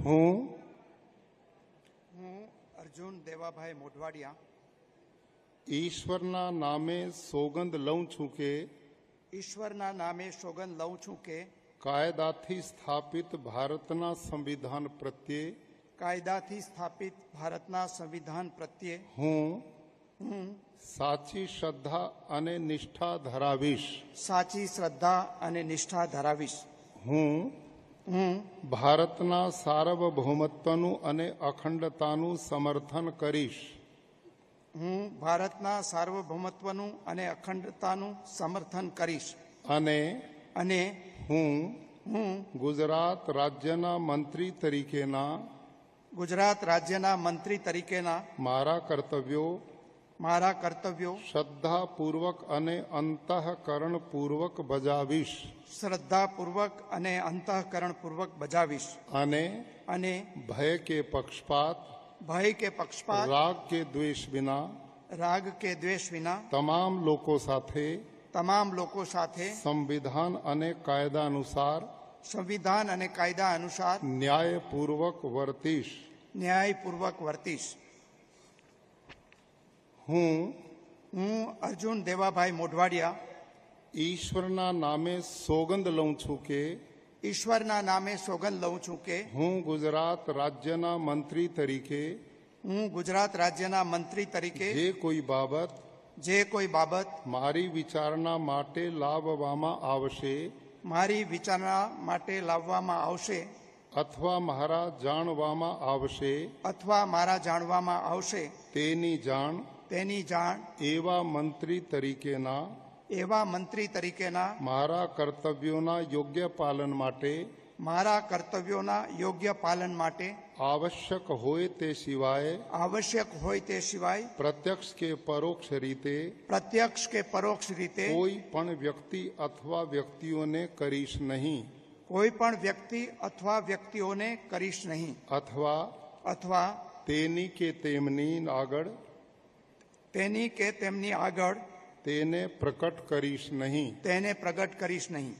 હું અર્જુન દેવાભાઈ મોઢવાડિયા ઈશ્વરના નામે સોગંદ લઉં છું કે ઈશ્વરના નામે સોગંદ લઉં છું કે કાયદાથી સ્થાપિત ભારતના સંવિધાન પ્રત્યે કાયદાથી સ્થાપિત ભારતના સંવિધાન પ્રત્યે હું સાચી શ્રદ્ધા અને નિષ્ઠા ધરાવીશ. સાચી શ્રદ્ધા અને નિષ્ઠા ધરાવીશ. હું ભારતના સાર્વભૌમત્વનું અને અખંડતાનું સમર્થન કરીશ. હું ભારતના સાર્વભૌમત્વનું અને અખંડતાનું સમર્થન કરીશ. અને હું ગુજરાત રાજ્યના મંત્રી તરીકેના મારા કર્તવ્યો શ્રદ્ધાપૂર્વક અને અંતઃકરણપૂર્વક બજાવીશ. અને ભય કે પક્ષપાત રાગ કે દ્વેષ વિના તમામ લોકો સાથે સંવિધાન અને કાયદા અનુસાર ન્યાયપૂર્વક વર્તીશ. હું અર્જુન દેવાભાઈ મોઢવાડિયા ઈશ્વરના નામે સોગંદ લઉં છું કે હું ગુજરાત રાજ્યના મંત્રી તરીકે જે કોઈ બાબત મારી વિચારણા માટે લાવવામાં આવશે અથવા મારા જાણવામાં આવશે તેની જાણ એવા મંત્રી તરીકેના મારા કર્તવ્યોના યોગ્ય પાલન માટે આવશ્યક હોય તે સિવાય પ્રત્યક્ષ કે પરોક્ષ રીતે કોઈ પણ વ્યક્તિ અથવા વ્યક્તિઓને કરીશ નહીં અથવા તેની કે તેમની આગળ તેને પ્રગટ કરીશ નહીં.